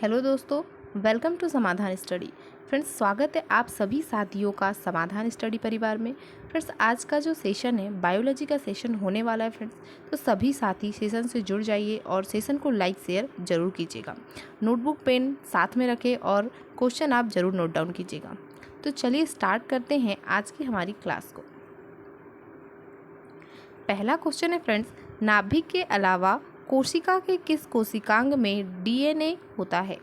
Hello दोस्तों, welcome to समाधान study. Friends, स्वागत है आप सभी साथियों का समाधान स्टडी परिवार में। फ्रेंड्स, आज का जो सेशन है बायोलॉजी का सेशन होने वाला है फ्रेंड्स, तो सभी साथी सेशन से जुड़ जाइए और सेशन को लाइक शेयर जरूर कीजिएगा। नोटबुक पेन साथ में रखें और क्वेश्चन आप जरूर नोट डाउन कीजिएगा। तो चलिए स्टार्ट करते हैं आज की हमारी क्लास को। पहला क्वेश्चन है फ्रेंड्स, नाभिक के अलावा कोशिका के किस कोशिकांग में डीएनए होता है?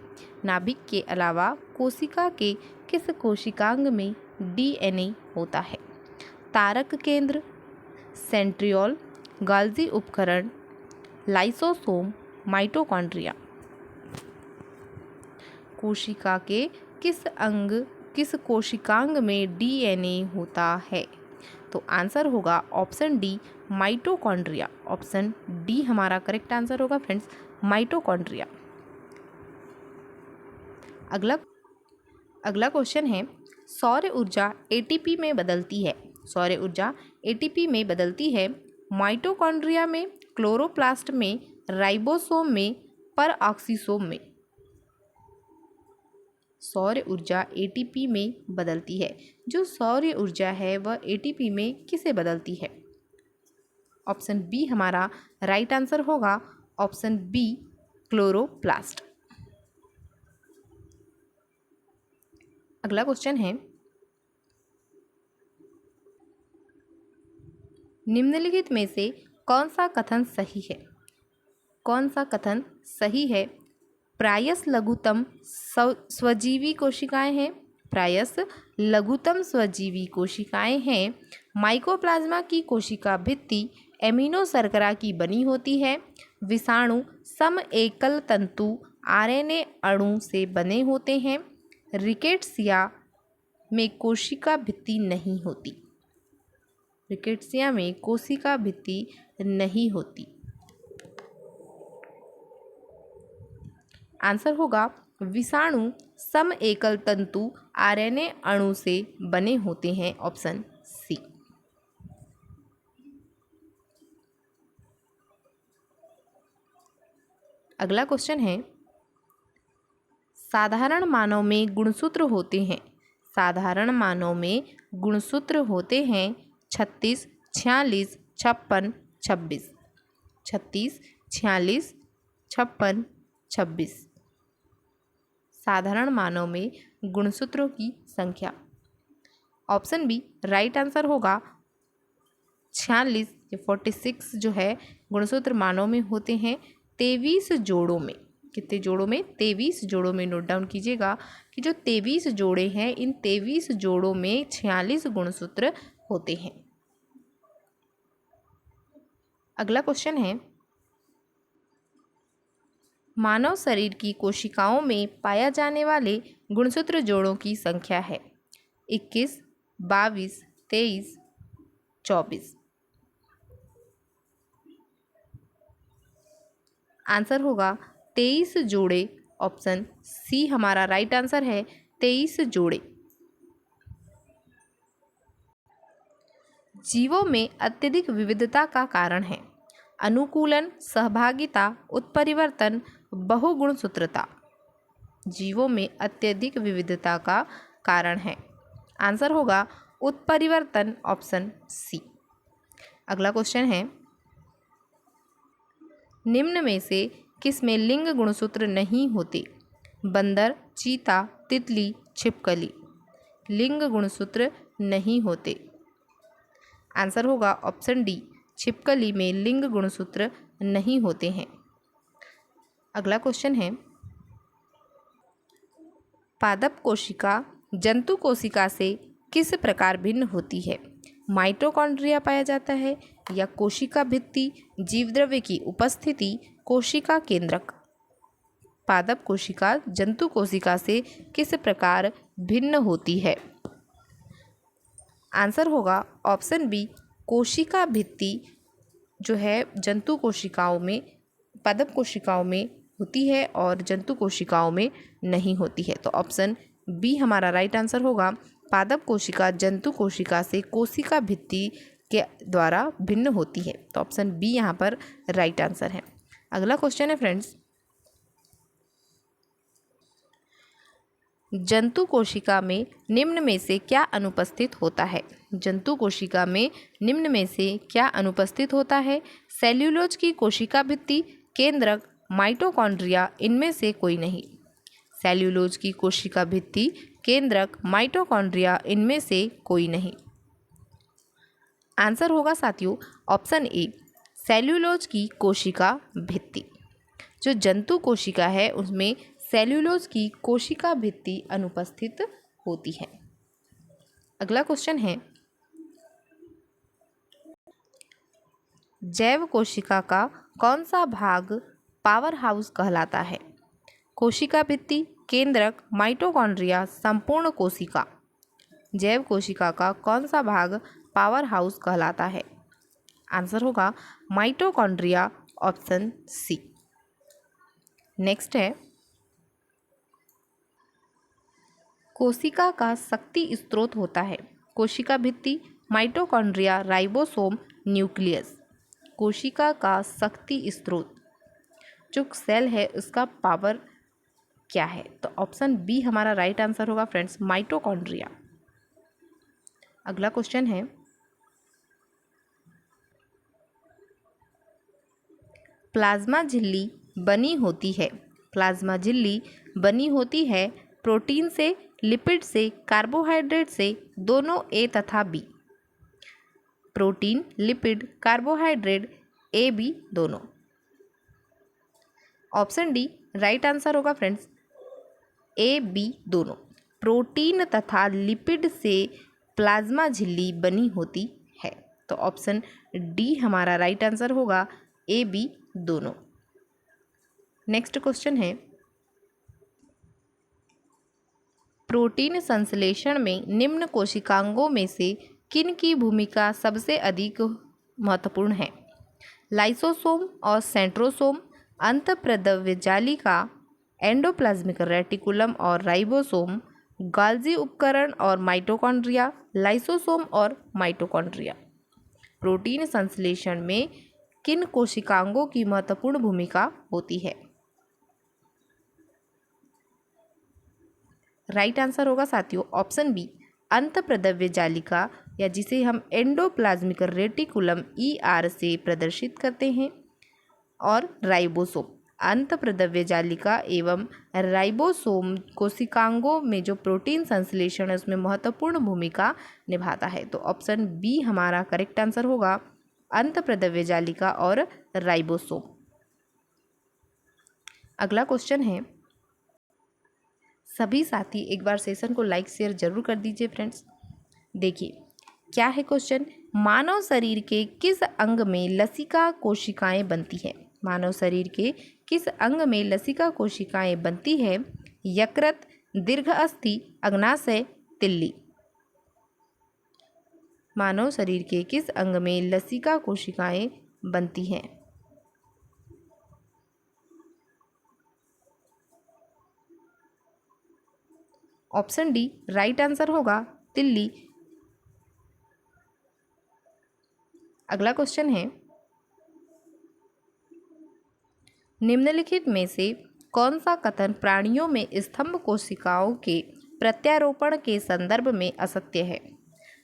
नाभिक के अलावा कोशिका के किस कोशिकांग में डीएनए होता है? तारक केंद्र, सेंट्रियोल, गाल्जी उपकरण, लाइसोसोम, माइटोकॉन्ड्रिया। कोशिका के किस कोशिकांग में डीएनए होता है? तो आंसर होगा option D, mitochondria. Option D हमारा करेक्ट आंसर होगा फ्रेंड्स, माइटोकॉन्ड्रिया। अगला क्वेश्चन है, सौर ऊर्जा एटीपी में बदलती है। सौर ऊर्जा एटीपी में बदलती है माइटोकॉन्ड्रिया में, क्लोरोप्लास्ट में, राइबोसोम में, परऑक्सीसोम में। सौर ऊर्जा एटीपी में बदलती है। जो सौर ऊर्जा है वह एटीपी में किसे बदलती है? ऑप्शन बी हमारा राइट आंसर होगा, ऑप्शन बी, क्लोरोप्लास्ट। अगला क्वेश्चन है, निम्नलिखित में से कौन सा कथन सही है? कौन सा कथन सही है? प्रायस लघुतम स्वजीवी कोशिकाएं हैं। प्रायस लघुतम स्वजीवी कोशिकाएं हैं। माइकोप्लाज्मा की कोशिका भित्ति एमिनो शर्करा की बनी होती है। विषाणु सम एकल तंतु आरएनए अणु से बने होते हैं। रिकेट्सिया में कोशिका भित्ति नहीं होती। रिकेट्सिया में कोशिका भित्ति नहीं होती। आंसर होगा विषाणु सम एकल तंतु आरएनए अणु से बने होते हैं, ऑप्शन सी। अगला क्वेश्चन है, साधारण मानव में गुणसूत्र होते हैं। साधारण मानव में गुणसूत्र होते हैं 36, 46, 56, 26। 36, 46, 56, 26। साधारण मानव में गुणसूत्रों की संख्या। ऑप्शन बी राइट आंसर होगा 46 या 46 जो है गुणसूत्र मानव में होते हैं 23 जोड़ों में। कितने जोड़ों में? 23 जोड़ों में। नोट डाउन कीजिएगा कि जो 23 जोड़े हैं, इन 23 जोड़ों में 46 गुणसूत्र होते हैं। अगला क्वेश्चन है, मानव शरीर की कोशिकाओं में पाया जाने वाले गुणसूत्र जोड़ों की संख्या है 21, 22, 23, 24। आंसर होगा 23 जोड़े। ऑप्शन सी हमारा राइट आंसर है, 23 जोड़े। जीवों में अत्यधिक विविधता का कारण है अनुकूलन, सहभागिता, उत्परिवर्तन, बहुगुणसूत्रता। जीवों में अत्यधिक विविधता का कारण है। आंसर होगा उत्परिवर्तन, ऑप्शन सी। अगला क्वेश्चन है, निम्न में से किसमें लिंग गुणसूत्र नहीं होते? बंदर, चीता, तितली, छिपकली। लिंग गुणसूत्र नहीं होते। आंसर होगा ऑप्शन डी, छिपकली में लिंग गुणसूत्र नहीं होते हैं। अगला क्वेश्चन है, पादप कोशिका जंतु कोशिका से किस प्रकार भिन्न होती है? माइटोकॉन्ड्रिया पाया जाता है या कोशिका भित्ति, जीवद्रव्य की उपस्थिति, कोशिका केंद्रक। पादप कोशिका जंतु कोशिका से किस प्रकार भिन्न होती है? आंसर होगा ऑप्शन बी, कोशिका भित्ति जो है जंतु कोशिकाओं में, पादप कोशिकाओं में होती है और जंतु कोशिकाओं में नहीं होती है। तो ऑप्शन बी हमारा राइट आंसर होगा, पादप कोशिका जंतु कोशिका से कोशिका भित्ति के द्वारा भिन्न होती है। तो ऑप्शन बी यहाँ पर राइट आंसर है। अगला क्वेश्चन है फ्रेंड्स, जंतु कोशिका में निम्न में से क्या अनुपस्थित होता है? जंतु कोशिका में निम्न में से क्या अनुपस्थित होता है? सेल्यूलोज की कोशिका भित्ति, केंद्रक, माइटोकॉन्ड्रिया, इनमें से कोई नहीं। सेल्यूलोज की कोशिका भित्ति, केंद्रक, माइटोकॉन्ड्रिया, इनमें से कोई नहीं। आंसर होगा साथियों ऑप्शन ए, सेल्यूलोज की कोशिका भित्ति। जो जंतु कोशिका है उसमें सेल्यूलोज की कोशिका भित्ति अनुपस्थित होती है। अगला क्वेश्चन है, जैव कोशिका का कौन सा भाग पावर हाउस कहलाता है? कोशिका भित्ति, केंद्रक, माइटोकॉन्ड्रिया, संपूर्ण कोशिका। जैव कोशिका का कौन सा भाग पावर हाउस कहलाता है? आंसर होगा माइटोकॉन्ड्रिया, ऑप्शन सी। नेक्स्ट है, कोशिका का शक्ति स्रोत होता है? कोशिका भित्ति, माइटोकॉन्ड्रिया, राइबोसोम, न्यूक्लियस। कोशिका का शक्ति स्रोत, जो सेल है उसका पावर क्या है? तो ऑप्शन बी हमारा राइट आंसर होगा फ्रेंड्स, माइटोकॉन्ड्रिया। अगला क्वेश्चन है, प्लाज्मा झिल्ली बनी होती है? प्लाज्मा झिल्ली बनी होती है प्रोटीन से, लिपिड से, कार्बोहाइड्रेट से, दोनों ए तथा B. Protein, lipid, carbohydrate, A B दोनों। ऑप्शन डी राइट आंसर होगा फ्रेंड्स, ए बी दोनों। प्रोटीन तथा लिपिड से प्लाज्मा झिल्ली बनी होती है। तो ऑप्शन डी हमारा राइट आंसर होगा, ए बी दोनों। नेक्स्ट क्वेश्चन है, प्रोटीन संश्लेषण में निम्न कोशिकांगों में से किन की भूमिका सबसे अधिक महत्वपूर्ण है? लाइसोसोम और सेंट्रोसोम, अंतःप्रद्रव्य जालिका, एंडोप्लाज्मिक रेटिकुलम और राइबोसोम, गाल्जी उपकरण और माइटोकॉन्ड्रिया। लाइसोसोम और माइटोकॉन्ड्रिया। प्रोटीन संश्लेषण में किन कोशिकांगों की महत्वपूर्ण भूमिका होती है? राइट आंसर होगा साथियों ऑप्शन बी, अंतःप्रद्रव्य जालिका, या जिसे हम एंडोप्लाज्मिक रेटिकुलम ER से प्रदर्शित करते हैं, और राइबोसोम। अंतःप्रद्रव्य जालिका एवं राइबोसोम कोशिकांगों में जो प्रोटीन संश्लेषण है उसमें महत्वपूर्ण भूमिका निभाता है। तो ऑप्शन बी हमारा करेक्ट आंसर होगा, अंतःप्रद्रव्य जालिका और राइबोसोम। अगला क्वेश्चन है, सभी साथी एक बार सेशन को लाइक शेयर जरूर कर दीजिए फ्रेंड्स। देखिए क्या है क्वेश्चन, मानव शरीर के किस अंग में लसिका कोशिकाएं बनती है? मानव शरीर के किस अंग में लसिका कोशिकाएं बनती है? यकृत, दीर्घ अस्थि, अग्नाशय, तिल्ली। मानव शरीर के किस अंग में लसिका कोशिकाएं बनती हैं? ऑप्शन डी राइट आंसर होगा, तिल्ली। अगला क्वेश्चन है, निम्नलिखित में से कौन सा कथन प्राणियों में स्तंभ कोशिकाओं के प्रत्यारोपण के संदर्भ में असत्य है?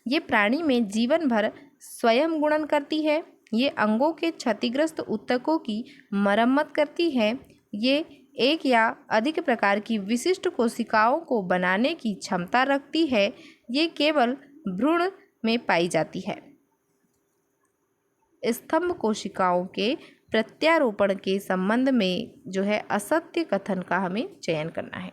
ये प्राणी में जीवन भर स्वयं गुणन करती है। ये अंगों के क्षतिग्रस्त ऊतकों की मरम्मत करती है। ये एक या अधिक प्रकार की विशिष्ट कोशिकाओं को बनाने की क्षमता रखती है। ये केवल भ्रूण में पाई जाती है। स्तंभ कोशिकाओं के प्रत्यारोपण के संबंध में जो है असत्य कथन का हमें चयन करना है।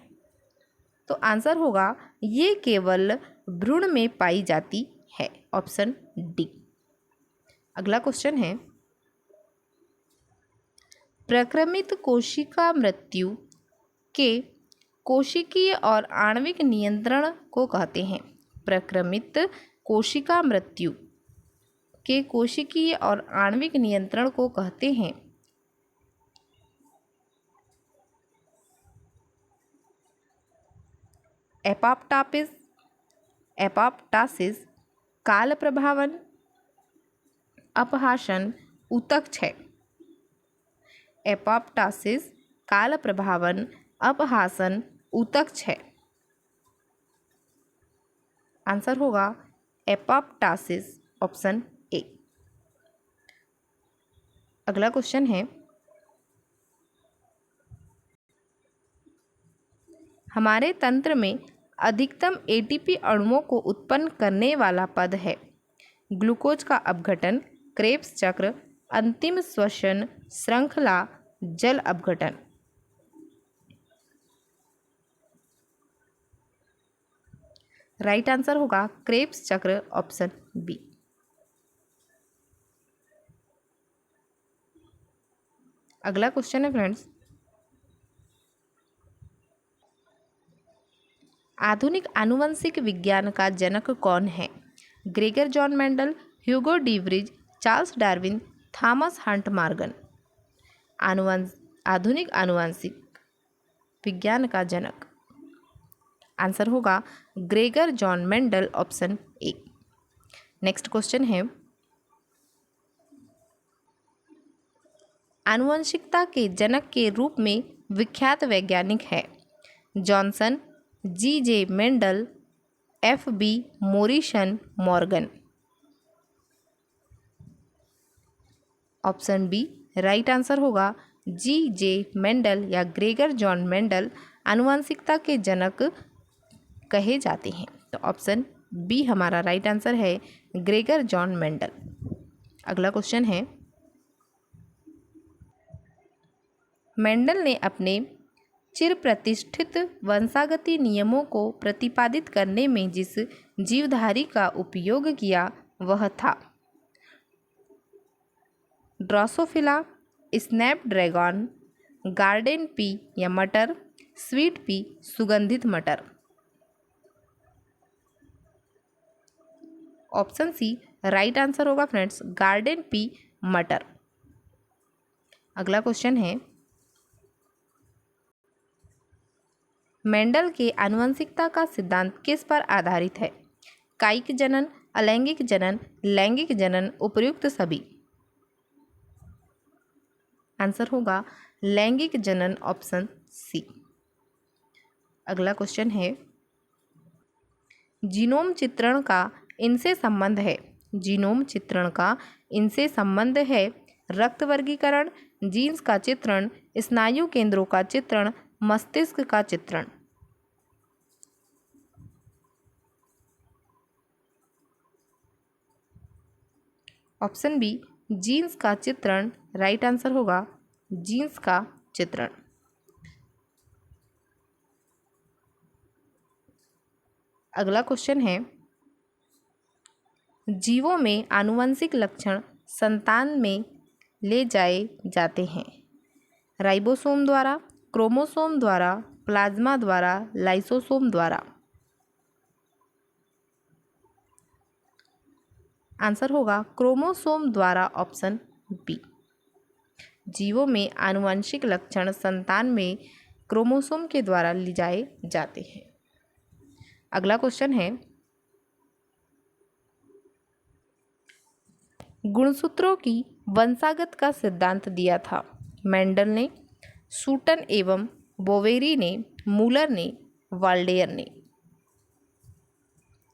तो आंसर होगा ये केवल भ्रूण में पाई जाती है, ऑप्शन डी। अगला क्वेश्चन है, प्रक्रमित कोशिका मृत्यु के कोशिकीय और आणविक नियंत्रण को कहते हैं। प्रक्रमित कोशिका मृत्यु के कोशिकीय और आणविक नियंत्रण को कहते हैं। एपोप्टासिस, काल प्रभावन, अपहासन, ऊतकक्षय। एपोप्टासिस, काल प्रभावन, अपहासन, ऊतकक्षय। आंसर होगा एपोप्टासिस, ऑप्शन ए। अगला क्वेश्चन है, हमारे तंत्र में अधिकतम एटीपी अणुओं को उत्पन्न करने वाला पद है। ग्लूकोज का अपघटन, क्रेब्स चक्र, अंतिम श्वसन श्रृंखला, जल अपघटन। राइट आंसर होगा क्रेब्स चक्र, ऑप्शन बी। अगला क्वेश्चन है फ्रेंड्स, आधुनिक आनुवंशिक विज्ञान का जनक कौन है? Gregor John Mendel, Hugo De Vries, Charles Darwin, Thomas Hunt Morgan. आधुनिक आनुवंशिक विज्ञान का जनक आंसर होगा Gregor John Mendel, option A. Next question है, आनुवंशिकता के जनक के रूप में विख्यात वैज्ञानिक है। Johnson, G J. Mendel, F B. Morrison, Morgan. Option B right answer होगा जी.जे. मेंडल या ग्रेगर जॉन मेंडल आनुवंशिकता के जनक कहे जाते हैं। तो ऑप्शन बी हमारा राइट आंसर है, ग्रेगर जॉन मेंडल। अगला क्वेश्चन है, मेंडल ने अपने चिर प्रतिष्ठित वंशागति नियमों को प्रतिपादित करने में जिस जीवधारी का उपयोग किया वह था? ड्रोसोफिला, स्नैपड्रैगन, गार्डन पी या मटर, स्वीट पी, सुगंधित मटर। ऑप्शन सी राइट आंसर होगा फ्रेंड्स, गार्डन पी, मटर। अगला क्वेश्चन है, मेंडल के आनुवंशिकता का सिद्धांत किस पर आधारित है? कायिक जनन, अलैंगिक जनन, लैंगिक जनन, उपर्युक्त सभी। आंसर होगा लैंगिक जनन, ऑप्शन सी। अगला क्वेश्चन है, जीनोम चित्रण का इनसे संबंध है। जीनोम चित्रण का इनसे संबंध है रक्त वर्गीकरण, जीन्स का चित्रण, स्नायु केंद्रों का चित्रण, मस्तिष्क का चित्रण। ऑप्शन बी जीन्स का चित्रण राइट आंसर होगा, जीन्स का चित्रण। अगला क्वेश्चन है, जीवों में आनुवंशिक लक्षण संतान में ले जाए जाते हैं। राइबोसोम द्वारा, क्रोमोसोम द्वारा, प्लाज्मा द्वारा, लाइसोसोम द्वारा। आंसर होगा क्रोमोसोम द्वारा, ऑप्शन बी। जीवों में आनुवंशिक लक्षण संतान में क्रोमोसोम के द्वारा ले जाए जाते हैं। अगला क्वेश्चन है, गुणसूत्रों की वंशागत का सिद्धांत दिया था। मेंडल ने, सूटन एवं बोवेरी ने, मूलर ने, वाल्डेयर ने।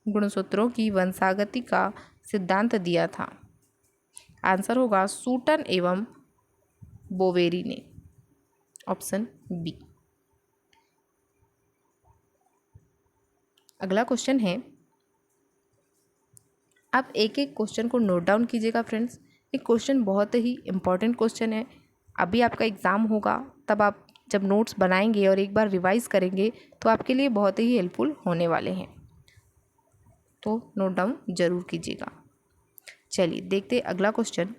गुणसूत्रों की वंशागति का सिद्धांत दिया था। आंसर होगा सूटन एवं बोवेरी ने, ऑप्शन बी। अगला क्वेश्चन है, आप एक एक क्वेश्चन को नोट डाउन कीजिएगा फ्रेंड्स। ये क्वेश्चन बहुत ही इम्पॉर्टेंट क्वेश्चन है। अभी आपका एग्ज़ाम होगा, तब आप जब नोट्स बनाएंगे और एक बार रिवाइज करेंगे तो आपके लिए बहुत ही हेल्पफुल होने वाले हैं, तो नोट डाउन जरूर कीजिएगा। चलिए देखते अगला क्वेश्चन।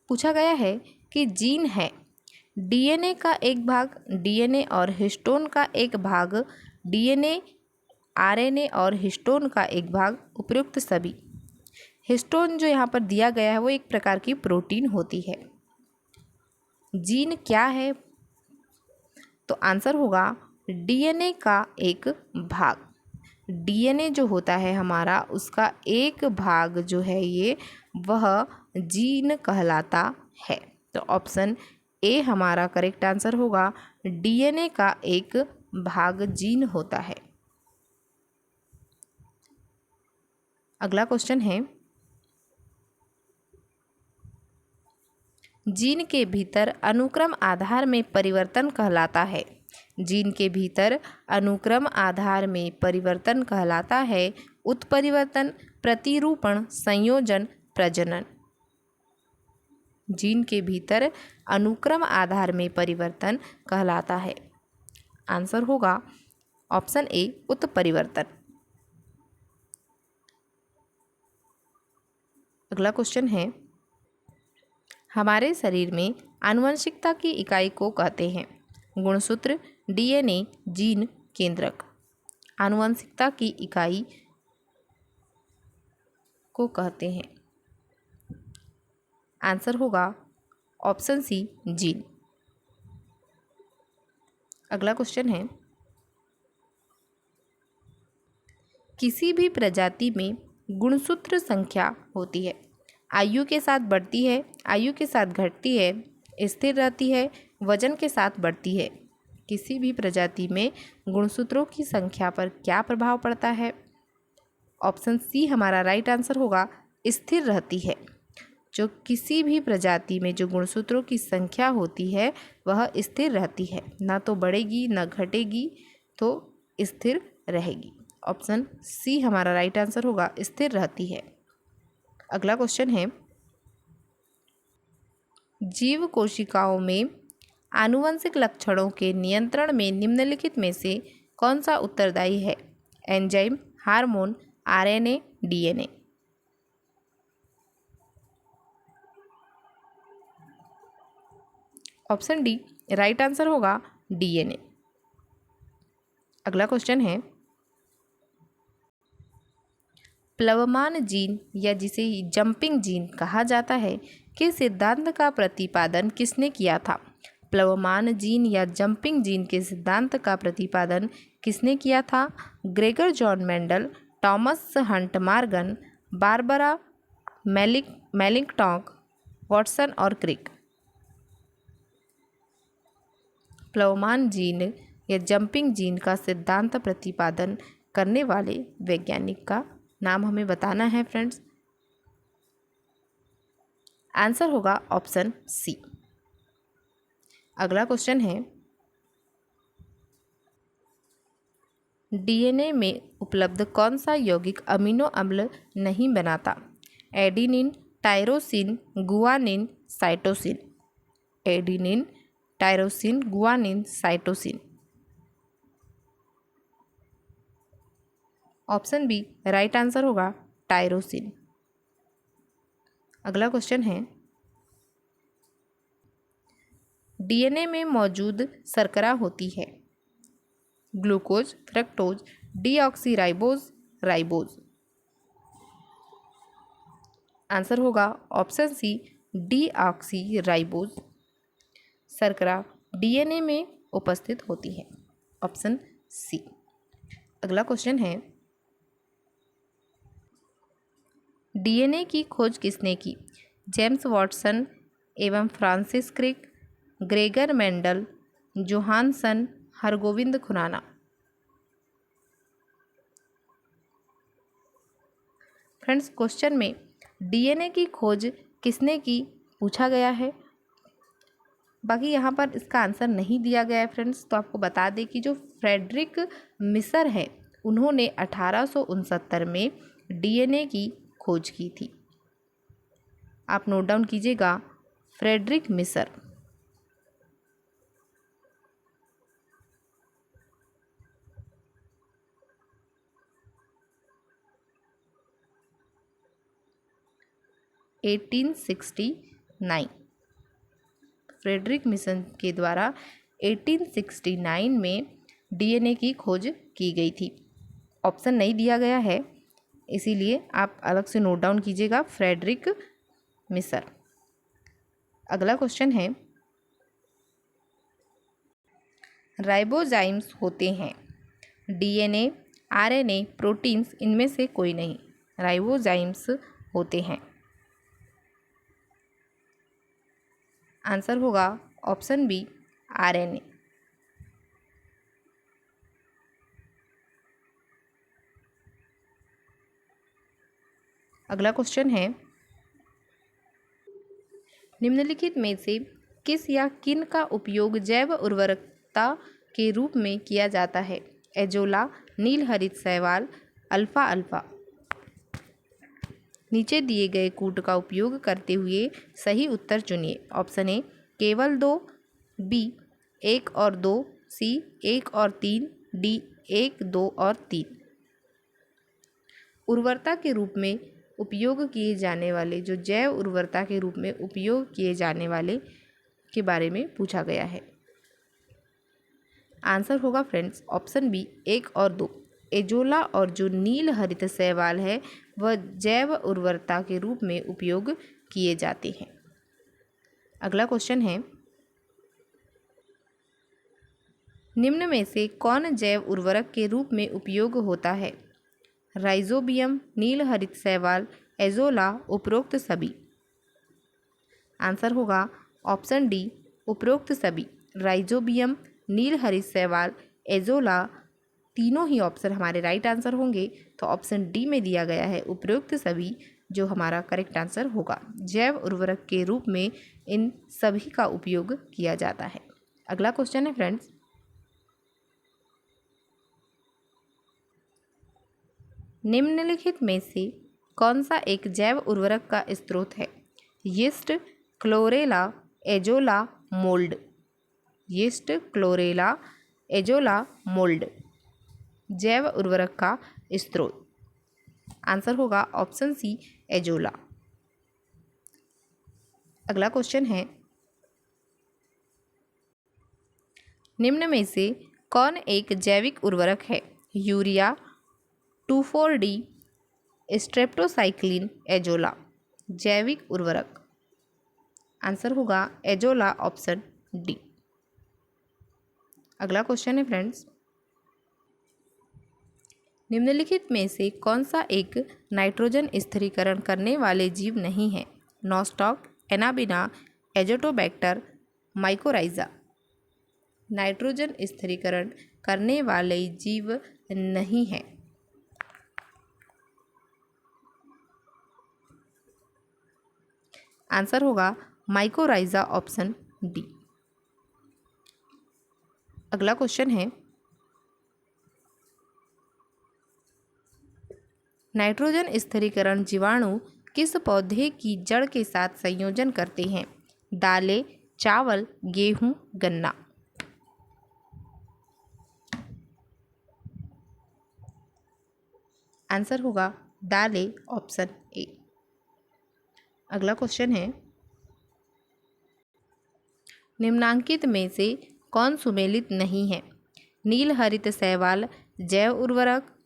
पूछा गया है कि जीन है डीएनए का एक भाग, डीएनए और हिस्टोन का एक भाग, डीएनए, आरएनए और हिस्टोन का एक भाग, उपयुक्त सभी। हिस्टोन जो यहाँ पर दिया गया है वो एक प्रकार की प्रोटीन होती है। जीन क्या है? तो आंसर होगा डीएनए का एक भाग। डीएनए जो होता है हमारा, उसका एक भाग जो है ये वह जीन कहलाता है। तो ऑप्शन ए हमारा करेक्ट आंसर होगा, डीएनए का एक भाग जीन होता है। अगला क्वेश्चन है, जीन के भीतर अनुक्रम आधार में परिवर्तन कहलाता है। जीन के भीतर अनुक्रम आधार में परिवर्तन कहलाता है उत्परिवर्तन, प्रतिरूपण, संयोजन, प्रजनन। जीन के भीतर अनुक्रम आधार में परिवर्तन कहलाता है। आंसर होगा ऑप्शन ए उत्परिवर्तन। अगला क्वेश्चन है, हमारे शरीर में आनुवंशिकता की इकाई को कहते हैं। गुणसूत्र, डीएनए, जीन, केंद्रक। आनुवंशिकता की इकाई को कहते हैं। आंसर होगा ऑप्शन सी जीन। अगला क्वेश्चन है, किसी भी प्रजाति में गुणसूत्र संख्या होती है। आयु के साथ बढ़ती है, आयु के साथ घटती है, स्थिर रहती है, वजन के साथ बढ़ती है। किसी भी प्रजाति में गुणसूत्रों की संख्या पर क्या प्रभाव पड़ता है? ऑप्शन सी हमारा राइट आंसर होगा, स्थिर रहती है। जो किसी भी प्रजाति में जो गुणसूत्रों की संख्या होती है वह स्थिर रहती है, ना तो बढ़ेगी ना घटेगी, तो स्थिर रहेगी। ऑप्शन सी हमारा राइट आंसर होगा, स्थिर रहती है। अगला क्वेश्चन है, जीव कोशिकाओं में आनुवंशिक लक्षणों के नियंत्रण में निम्नलिखित में से कौन सा उत्तरदायी है? Enzyme, hormone, RNA, DNA. Option D right answer होगा, डीएनए। अगला क्वेश्चन है, प्लवमान जीन या जिसे जंपिंग जीन कहा जाता है के सिद्धांत का प्रतिपादन किसने किया था? प्लवमान जीन या जंपिंग जीन के सिद्धांत का प्रतिपादन किसने किया था? Gregor John Mendel, Thomas Hunt Morgan, Barbara McClintock, Watson और क्रिक। प्लवमान जीन या जंपिंग जीन का सिद्धांत प्रतिपादन करने वाले वैज्ञानिक का नाम हमें बताना है फ्रेंड्स। आंसर होगा ऑप्शन सी। अगला क्वेश्चन है, डीएनए में उपलब्ध कौन सा यौगिक अमीनो अम्ल नहीं बनाता? Adenine, tyrosine, guanine, cytosine. Adenine, tyrosine, guanine, cytosine. Option B right answer होगा, टायरोसिन। अगला क्वेश्चन है, डीएनए में मौजूद शर्करा होती है। Glucose, fructose, deoxyribose, ribose. Answer होगा ऑप्शन सी डीऑक्सीराइबोज। शर्करा डीएनए में उपस्थित होती है। Option C. अगला क्वेश्चन है, डीएनए की खोज किसने की? जेम्स वाटसन एवं Francis Crick, Gregor Mendel, Johannsen, Hargobind Khorana. Friends, question में डीएनए की खोज किसने की पूछा गया है, बाकी यहाँ पर इसका आंसर नहीं दिया गया है फ्रेंड्स। तो आपको बता दें कि जो फ्रेडरिक मिसर है उन्होंने 1869 में डीएनए की खोज की थी। आप नोट डाउन कीजिएगा, फ्रेडरिक मिसर। फ्रेडरिक मिसन के द्वारा 1869 में डीएनए की खोज की गई थी। ऑप्शन नहीं दिया गया है, इसीलिए आप अलग से नोट डाउन कीजिएगा, फ्रेडरिक मिसर। अगला क्वेश्चन है, राइबोजाइम्स होते हैं डीएनए, आरएनए, प्रोटीन्स, इनमें से कोई नहीं। राइबोजाइम्स होते हैं। आंसर होगा ऑप्शन बी आरएनए। अगला क्वेश्चन है, निम्नलिखित में से किस या किन का उपयोग जैव उर्वरकता के रूप में किया जाता है? एजोला, नील हरित शैवाल, अल्फा अल्फा। नीचे दिए गए कूट का उपयोग करते हुए सही उत्तर चुनिए। ऑप्शन ए केवल 2, बी 1 और 2, सी 1 और 3, डी 1, 2 और 3। उर्वरता के रूप में उपयोग किए जाने वाले, जो जैव उर्वरता के रूप में उपयोग किए जाने वाले के बारे में पूछा गया है। आंसर होगा फ्रेंड्स ऑप्शन बी 1 और 2। एजोला और जो नील हरित शैवाल है वह जैव उर्वरता के रूप में उपयोग किए जाते हैं। अगला क्वेश्चन है, निम्न में से कौन जैव उर्वरक के रूप में उपयोग होता है? राइजोबियम, नील हरित शैवाल, एजोला, उपरोक्त सभी। आंसर होगा ऑप्शन डी उपरोक्त सभी। राइजोबियम, नील हरित शैवाल, एजोला, तीनों ही ऑप्शन हमारे राइट आंसर होंगे। तो ऑप्शन डी में दिया गया है उपरोक्त सभी जो हमारा करेक्ट आंसर होगा। जैव उर्वरक के रूप में इन सभी का उपयोग किया जाता है। अगला क्वेश्चन है फ्रेंड्स, निम्नलिखित में से कौन सा एक जैव उर्वरक का स्रोत है? Yeast, chlorella, azolla, mould. Yeast, chlorella, azolla, mould जैव उर्वरक का स्रोत। आंसर होगा ऑप्शन सी एजोला। अगला क्वेश्चन है, निम्न में से कौन एक जैविक उर्वरक है? यूरिया, 2,4-D, स्ट्रेप्टोसाइक्लिन, एजोला जैविक उर्वरक। आंसर होगा एजोला ऑप्शन डी। अगला क्वेश्चन है फ्रेंड्स, निम्नलिखित में से कौन सा एक नाइट्रोजन स्थिरीकरण करने वाले जीव नहीं है? Nostoc, Anabaena, Azotobacter, mycorrhiza. Nitrogen स्थिरीकरण करने वाले जीव नहीं है। आंसर होगा माइकोराइजा ऑप्शन डी। अगला क्वेश्चन है, नाइट्रोजन स्थिरीकरण जीवाणु किस पौधे की जड़ के साथ संयोजन करते हैं? दालें, चावल, गेहूं, गन्ना। आंसर होगा दालें ऑप्शन ए। अगला क्वेश्चन है, निम्नांकित में से कौन सुमेलित नहीं है? नील हरित शैवाल जैव उर्वरक,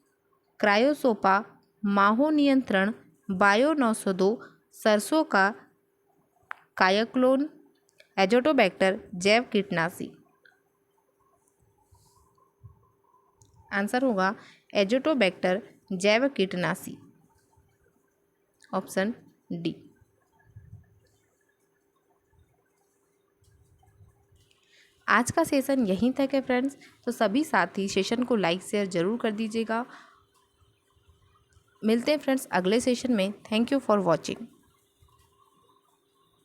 क्रायोसोपा, माहो नियंत्रण, बायो 902, सरसों का कायाक्लोन, एजोटोबैक्टर जैव कीटनाशी। आंसर होगा एजोटोबैक्टर जैव कीटनाशी ऑप्शन डी। आज का सेशन यहीं तक है फ्रेंड्स, तो सभी साथी सेशन को लाइक शेयर ज़रूर कर दीजिएगा। मिलते हैं फ्रेंड्स अगले सेशन में। Thank you for watching.